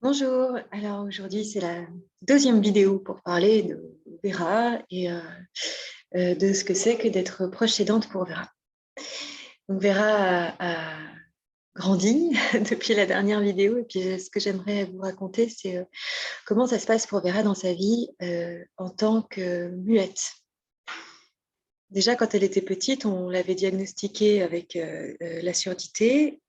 Bonjour, alors aujourd'hui c'est la deuxième vidéo pour parler de Vera et de ce que c'est que d'être proche aidante pour Vera. Donc Vera a grandi depuis la dernière vidéo et puis ce que j'aimerais vous raconter c'est comment ça se passe pour Vera dans sa vie en tant que muette. Déjà quand elle était petite on l'avait diagnostiquée avec la surdité.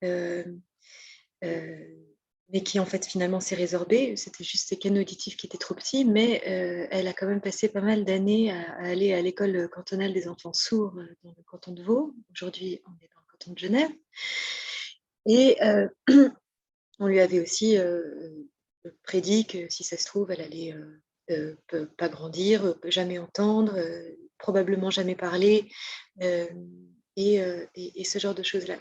Mais qui en fait finalement s'est résorbée. C'était juste ses canaux auditifs qui étaient trop petits, mais elle a quand même passé pas mal d'années à aller à l'école cantonale des enfants sourds dans le canton de Vaud. Aujourd'hui, on est dans le canton de Genève. Et on lui avait aussi prédit que si ça se trouve, elle allait pas grandir, jamais entendre, probablement jamais parler, et ce genre de choses-là.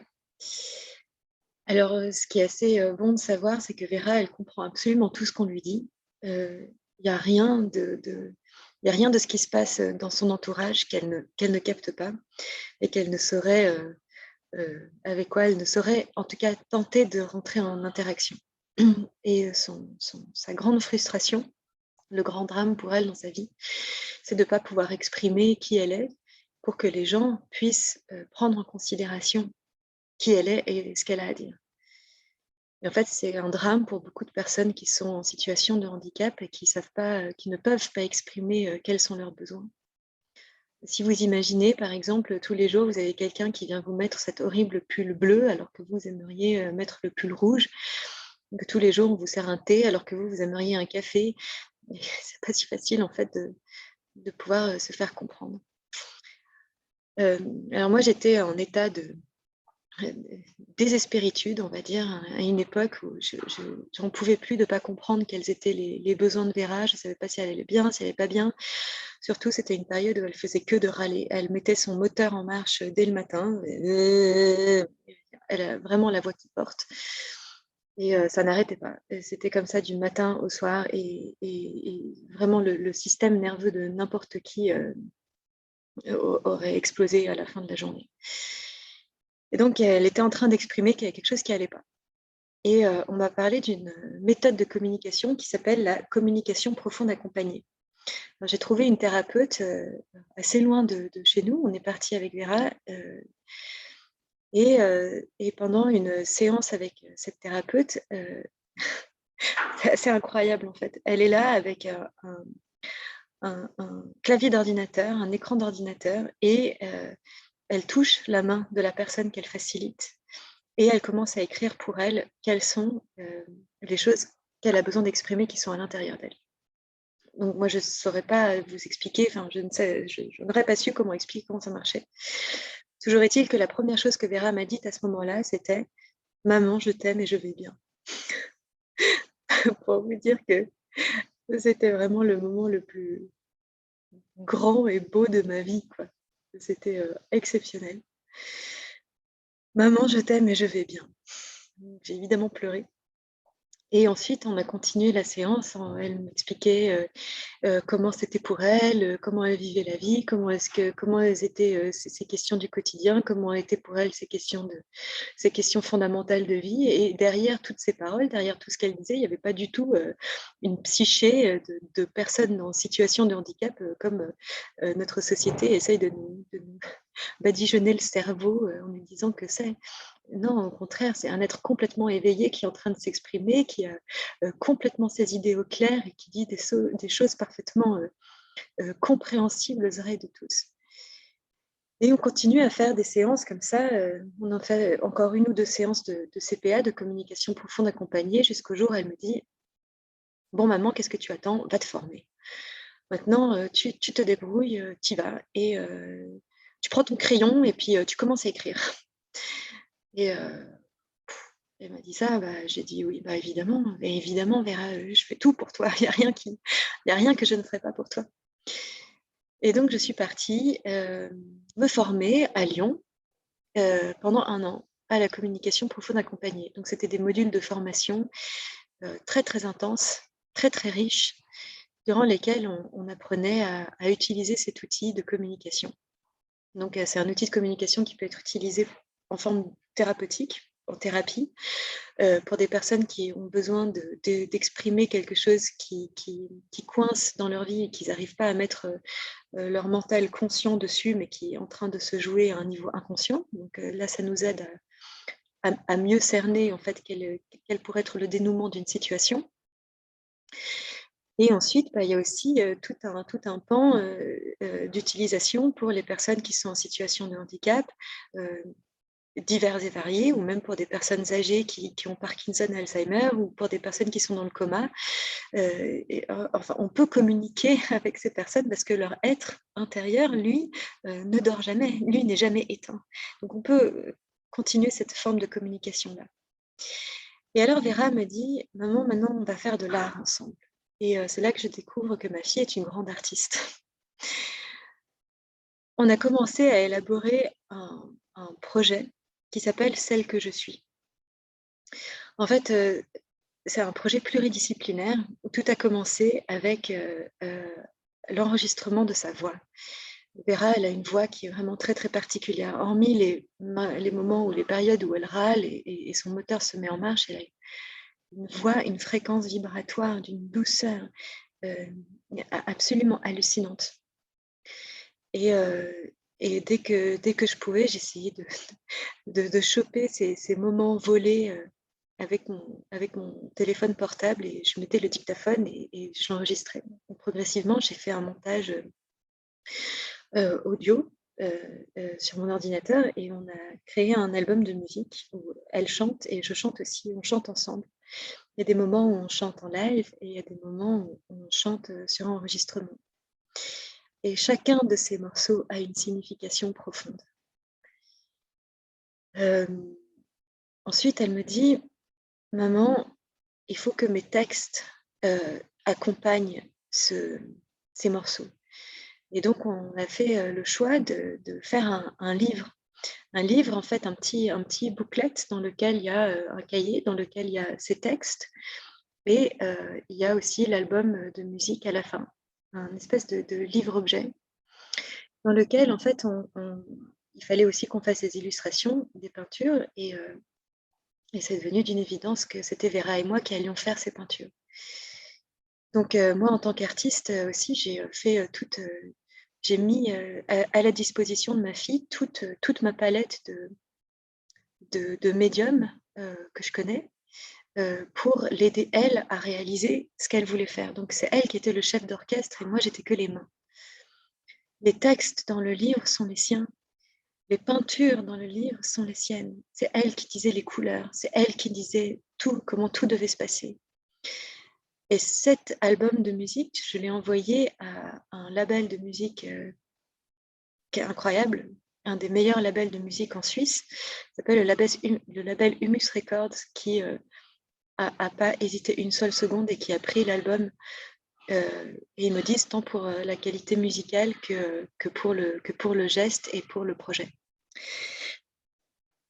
Alors, ce qui est assez bon de savoir, c'est que Vera, elle comprend absolument tout ce qu'on lui dit. Il n'y a rien y a rien de ce qui se passe dans son entourage qu'elle ne capte pas et qu'elle ne saurait, avec quoi elle ne saurait, en tout cas, tenter de rentrer en interaction. Et sa grande frustration, le grand drame pour elle dans sa vie, c'est de ne pas pouvoir exprimer qui elle est pour que les gens puissent prendre en considération qui elle est et ce qu'elle a à dire. Et en fait, c'est un drame pour beaucoup de personnes qui sont en situation de handicap et qui ne peuvent pas exprimer quels sont leurs besoins. Si vous imaginez, par exemple, tous les jours, vous avez quelqu'un qui vient vous mettre cet horrible pull bleu alors que vous aimeriez mettre le pull rouge, que tous les jours, on vous sert un thé alors que vous aimeriez un café. C'est pas si facile, en fait, de pouvoir se faire comprendre. Alors moi, j'étais en état de désespéritude, on va dire, à une époque où j'en pouvais plus de ne pas comprendre quels étaient les besoins de Vera. Je ne savais pas si elle allait bien, si elle n'allait pas bien. Surtout, c'était une période où elle faisait que de râler. Elle mettait son moteur en marche dès le matin. Elle a vraiment la voix qui porte. Et ça n'arrêtait pas. C'était comme ça du matin au soir. Et vraiment, le système nerveux de n'importe qui aurait explosé à la fin de la journée. Et donc, elle était en train d'exprimer qu'il y avait quelque chose qui n'allait pas. Et on m'a parlé d'une méthode de communication qui s'appelle la communication profonde accompagnée. J'ai trouvé une thérapeute assez loin de chez nous. On est parti avec Vera. Et pendant une séance avec cette thérapeute, c'est assez incroyable en fait. Elle est là avec un clavier d'ordinateur, un écran d'ordinateur, et elle touche la main de la personne qu'elle facilite. Et elle commence à écrire pour elle quelles sont les choses qu'elle a besoin d'exprimer qui sont à l'intérieur d'elle. Donc moi, je ne saurais pas vous expliquer, enfin, je n'aurais pas su comment expliquer comment ça marchait. Toujours est-il que la première chose que Vera m'a dite à ce moment-là, c'était « Maman, je t'aime et je vais bien ». Pour vous dire que c'était vraiment le moment le plus grand et beau de ma vie, quoi. C'était exceptionnel. « Maman, je t'aime et je vais bien ». J'ai évidemment pleuré. Et ensuite, on a continué la séance. Elle m'expliquait comment c'était pour elle, comment elle vivait la vie, comment elles étaient ces questions du quotidien, comment étaient pour elle ces questions fondamentales de vie. Et derrière toutes ces paroles, derrière tout ce qu'elle disait, il n'y avait pas du tout une psyché de personnes en situation de handicap comme notre société essaye de nous badigeonner le cerveau en nous disant que c'est. Non, au contraire, c'est un être complètement éveillé qui est en train de s'exprimer, qui a complètement ses idées au clair et qui dit des choses parfaitement compréhensibles aux oreilles de tous. Et on continue à faire des séances comme ça. On en fait encore une ou deux séances de CPA, de communication profonde accompagnée, jusqu'au jour où elle me dit « Bon maman, qu'est-ce que tu attends? Va te former. Maintenant, tu te débrouilles, tu y vas et tu prends ton crayon et puis tu commences à écrire. » Et elle m'a dit ça, bah, j'ai dit: «Oui, bah, évidemment, et évidemment Vera, je fais tout pour toi, il y a rien que je ne ferai pas pour toi». Et donc je suis partie, me former à Lyon, pendant 1 an à la communication profonde accompagnée. Donc c'était des modules de formation, très, très intenses, très, très riches, durant lesquels on apprenait à utiliser cet outil de communication. Donc c'est un outil de communication qui peut être utilisé en forme thérapeutique, en thérapie, pour des personnes qui ont besoin d'exprimer quelque chose qui coince dans leur vie et qu'ils n'arrivent pas à mettre leur mental conscient dessus, mais qui est en train de se jouer à un niveau inconscient. Donc là, ça nous aide à mieux cerner en fait quel pourrait être le dénouement d'une situation. Et ensuite, il y a aussi tout un pan d'utilisation pour les personnes qui sont en situation de handicap, divers et variés, ou même pour des personnes âgées qui ont Parkinson, Alzheimer, ou pour des personnes qui sont dans le coma. Enfin, on peut communiquer avec ces personnes parce que leur être intérieur, lui, ne dort jamais, lui n'est jamais éteint. Donc on peut continuer cette forme de communication-là. Et alors Vera me dit, maman, maintenant on va faire de l'art ensemble. Et c'est là que je découvre que ma fille est une grande artiste. On a commencé à élaborer un projet qui s'appelle Celle que je suis. En fait, c'est un projet pluridisciplinaire où tout a commencé avec l'enregistrement de sa voix. Vera, elle a une voix qui est vraiment très très particulière. Hormis les moments ou les périodes où elle râle et son moteur se met en marche, elle a une voix, une fréquence vibratoire d'une douceur absolument hallucinante. Et dès que je pouvais, j'essayais de choper ces moments volés avec mon téléphone portable, et je mettais le dictaphone et je l'enregistrais. Donc, progressivement, j'ai fait un montage audio sur mon ordinateur, et on a créé un album de musique où elle chante et je chante aussi, on chante ensemble. Il y a des moments où on chante en live et il y a des moments où on chante sur enregistrement. Et chacun de ces morceaux a une signification profonde. Ensuite, elle me dit, maman, il faut que mes textes accompagnent ces morceaux. Et donc, on a fait le choix de faire un livre. Un livre, en fait, un petit booklet dans lequel il y a un cahier, dans lequel il y a ces textes. Et il y a aussi l'album de musique à la fin. Un espèce de livre-objet dans lequel, en fait, il fallait aussi qu'on fasse des illustrations, des peintures. Et c'est devenu d'une évidence que c'était Vera et moi qui allions faire ces peintures. Donc moi, en tant qu'artiste aussi, j'ai mis à la disposition de ma fille toute ma palette de médiums que je connais pour l'aider, elle, à réaliser ce qu'elle voulait faire. Donc c'est elle qui était le chef d'orchestre et moi, j'étais que les mains. Les textes dans le livre sont les siens. Les peintures dans le livre sont les siennes. C'est elle qui disait les couleurs. C'est elle qui disait tout, comment tout devait se passer. Et cet album de musique, je l'ai envoyé à un label de musique qui est incroyable, un des meilleurs labels de musique en Suisse, s'appelle le label Humus Records, qui a pas hésité une seule seconde et qui a pris l'album. Et ils me disent tant pour la qualité musicale que pour le geste et pour le projet.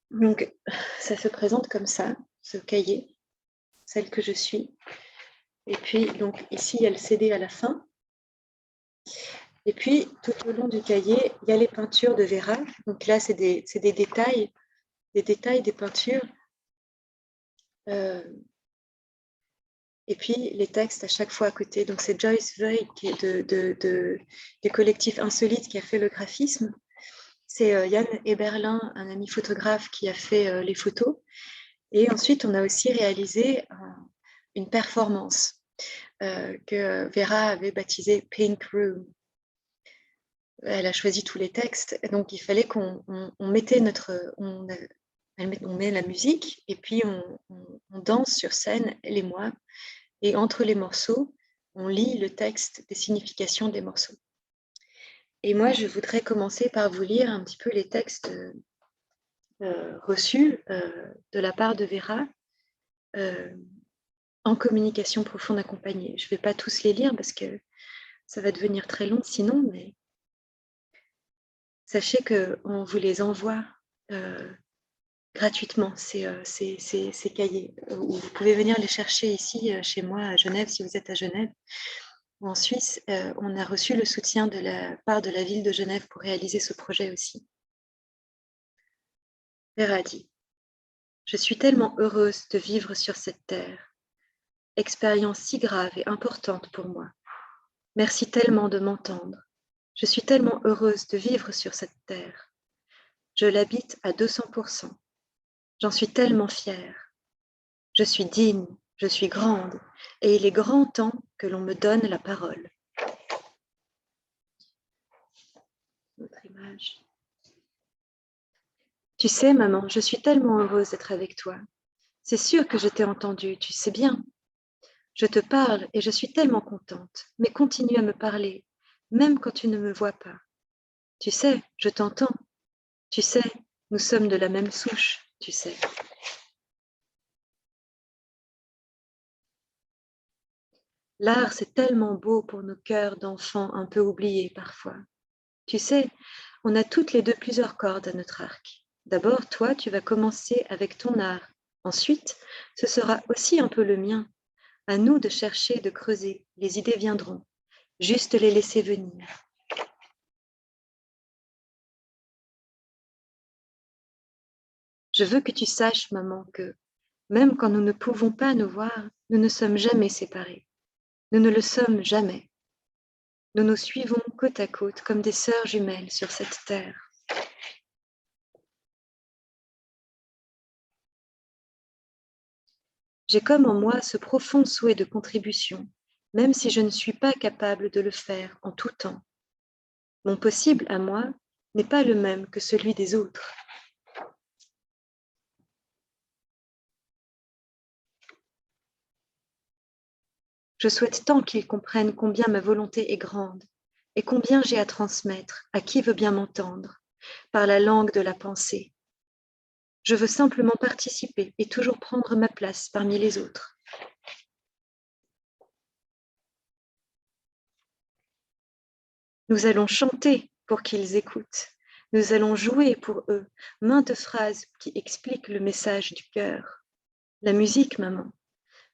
Donc, ça se présente comme ça, ce cahier, Celle que je suis. Et puis, donc, ici, il y a le CD à la fin. Et puis, tout au long du cahier, il y a les peintures de Vera. Donc là, c'est des détails, des peintures. Et puis, les textes à chaque fois à côté. Donc, c'est Joyce Voigt qui est du collectif Insolite qui a fait le graphisme. C'est Yann Eberlin, un ami photographe, qui a fait les photos. Et ensuite, on a aussi réalisé une performance que Vera avait baptisée Pink Room. Elle a choisi tous les textes, et donc il fallait qu'on mettait on met la musique, et puis on danse sur scène, elle et moi, et entre les morceaux, on lit le texte des significations des morceaux. Et moi, je voudrais commencer par vous lire un petit peu les textes reçus de la part de Vera en communication profonde accompagnée. Je ne vais pas tous les lire parce que ça va devenir très long sinon, mais sachez qu'on vous les envoie gratuitement, ces cahiers. Vous pouvez venir les chercher ici, chez moi, à Genève, si vous êtes à Genève. Ou en Suisse, on a reçu le soutien de la part de la ville de Genève pour réaliser ce projet aussi. Vera dit. Je suis tellement heureuse de vivre sur cette terre, expérience si grave et importante pour moi. Merci tellement de m'entendre. Je suis tellement heureuse de vivre sur cette terre. Je l'habite à 200%. J'en suis tellement fière. Je suis digne, je suis grande, et il est grand temps que l'on me donne la parole. Autre image. Tu sais, maman, je suis tellement heureuse d'être avec toi. C'est sûr que je t'ai entendu, tu sais bien. Je te parle et je suis tellement contente, mais continue à me parler, même quand tu ne me vois pas. Tu sais, je t'entends. Tu sais, nous sommes de la même souche, tu sais. L'art, c'est tellement beau pour nos cœurs d'enfants un peu oubliés parfois. Tu sais, on a toutes les deux plusieurs cordes à notre arc. D'abord, toi, tu vas commencer avec ton art. Ensuite, ce sera aussi un peu le mien. À nous de chercher, de creuser. Les idées viendront. Juste les laisser venir. Je veux que tu saches, maman, que même quand nous ne pouvons pas nous voir, nous ne sommes jamais séparés. Nous ne le sommes jamais. Nous nous suivons côte à côte comme des sœurs jumelles sur cette terre. J'ai comme en moi ce profond souhait de contribution, même si je ne suis pas capable de le faire en tout temps. Mon possible à moi n'est pas le même que celui des autres. Je souhaite tant qu'ils comprennent combien ma volonté est grande et combien j'ai à transmettre à qui veut bien m'entendre, par la langue de la pensée. Je veux simplement participer et toujours prendre ma place parmi les autres. Nous allons chanter pour qu'ils écoutent. Nous allons jouer pour eux maintes phrases qui expliquent le message du cœur. La musique, maman,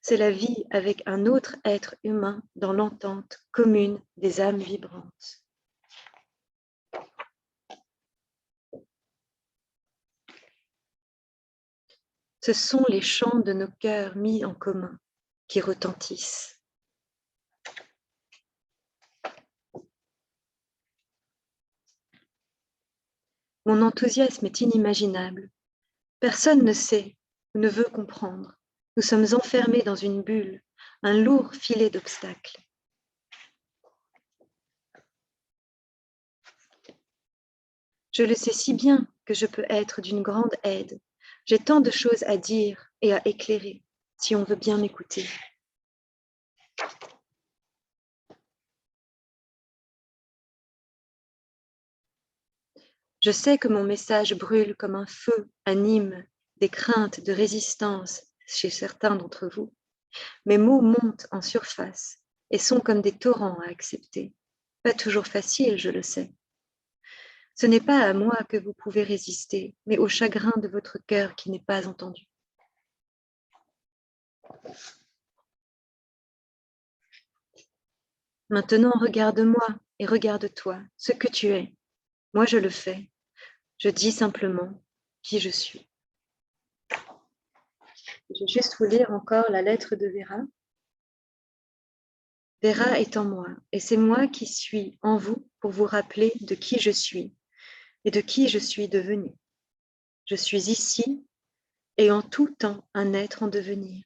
c'est la vie avec un autre être humain dans l'entente commune des âmes vibrantes. Ce sont les chants de nos cœurs mis en commun qui retentissent. Mon enthousiasme est inimaginable. Personne ne sait ou ne veut comprendre. Nous sommes enfermés dans une bulle, un lourd filet d'obstacles. Je le sais si bien que je peux être d'une grande aide. J'ai tant de choses à dire et à éclairer, si on veut bien m'écouter. Je sais que mon message brûle comme un feu, anime des craintes de résistance chez certains d'entre vous. Mes mots montent en surface et sont comme des torrents à accepter. Pas toujours facile, je le sais. Ce n'est pas à moi que vous pouvez résister, mais au chagrin de votre cœur qui n'est pas entendu. Maintenant, regarde-moi et regarde-toi, ce que tu es. Moi, je le fais. Je dis simplement qui je suis. Je vais juste vous lire encore la lettre de Vera. Vera est en moi, et c'est moi qui suis en vous pour vous rappeler de qui je suis et de qui je suis devenue. Je suis ici et en tout temps un être en devenir.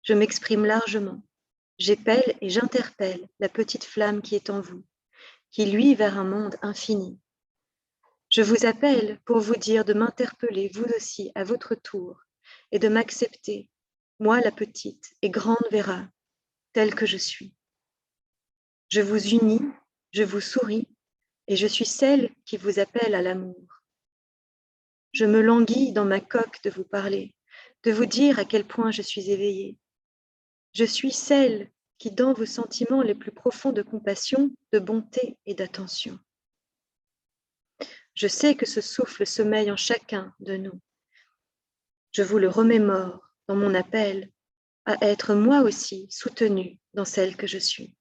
Je m'exprime largement. J'épelle et j'interpelle la petite flamme qui est en vous, qui luit vers un monde infini. Je vous appelle pour vous dire de m'interpeller vous aussi à votre tour et de m'accepter, moi la petite et grande Vera, telle que je suis. Je vous unis, je vous souris et je suis celle qui vous appelle à l'amour. Je me languis dans ma coque de vous parler, de vous dire à quel point je suis éveillée. Je suis celle qui, dans vos sentiments les plus profonds de compassion, de bonté et d'attention. Je sais que ce souffle sommeille en chacun de nous. Je vous le remémore dans mon appel à être moi aussi soutenue dans celle que je suis.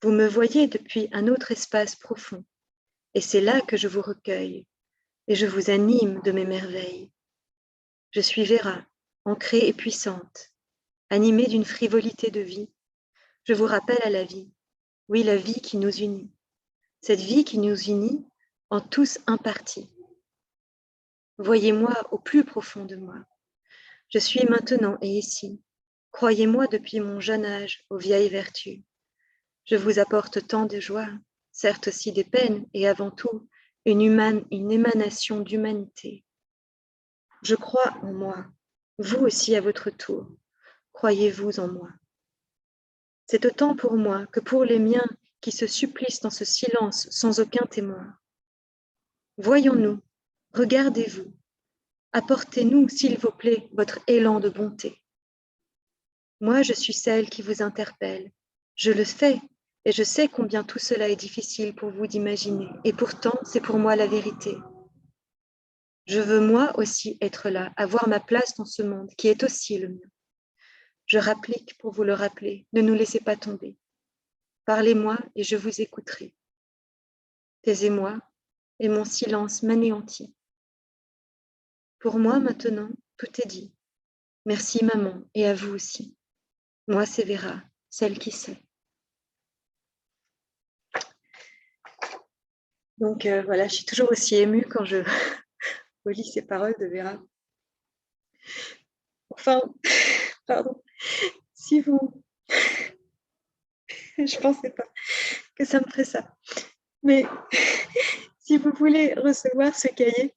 Vous me voyez depuis un autre espace profond, et c'est là que je vous recueille, et je vous anime de mes merveilles. Je suis Vera, ancrée et puissante, animée d'une frivolité de vie. Je vous rappelle à la vie, oui, la vie qui nous unit. Cette vie qui nous unit en tous un parti. Voyez-moi au plus profond de moi. Je suis maintenant et ici. Croyez-moi depuis mon jeune âge aux vieilles vertus. Je vous apporte tant de joie, certes aussi des peines, et avant tout, une émanation d'humanité. Je crois en moi, vous aussi à votre tour, croyez-vous en moi. C'est autant pour moi que pour les miens qui se supplient dans ce silence sans aucun témoin. Voyons-nous, regardez-vous, apportez-nous, s'il vous plaît, votre élan de bonté. Moi, je suis celle qui vous interpelle. Je le fais, et je sais combien tout cela est difficile pour vous d'imaginer, et pourtant, c'est pour moi la vérité. Je veux moi aussi être là, avoir ma place dans ce monde, qui est aussi le mien. Je rapplique pour vous le rappeler, ne nous laissez pas tomber. Parlez-moi et je vous écouterai. Taisez-moi, et mon silence m'anéantit. Pour moi, maintenant, tout est dit. Merci, maman, et à vous aussi. Moi, c'est Vera, celle qui sait. Donc voilà, je suis toujours aussi émue quand je relis ces paroles de Vera. Enfin, pardon, si vous... Je pensais pas que ça me ferait ça. Mais si vous voulez recevoir ce cahier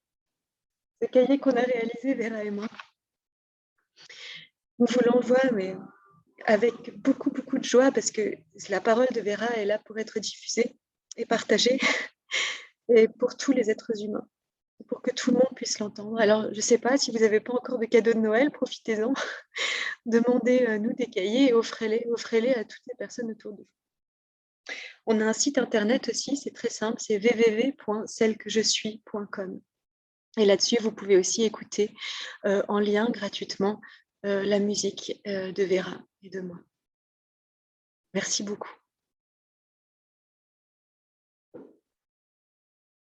qu'on a réalisé, Vera et moi, on vous l'envoie, mais avec beaucoup, beaucoup de joie, parce que la parole de Vera est là pour être diffusée et partagée, et pour tous les êtres humains, pour que tout le monde puisse l'entendre. Alors, je ne sais pas, si vous n'avez pas encore de cadeaux de Noël, profitez-en, demandez-nous des cahiers et offrez-les à toutes les personnes autour de vous. On a un site internet aussi, c'est très simple, c'est www.cellequejesuis.com. Et là-dessus, vous pouvez aussi écouter en lien gratuitement la musique de Vera et de moi. Merci beaucoup.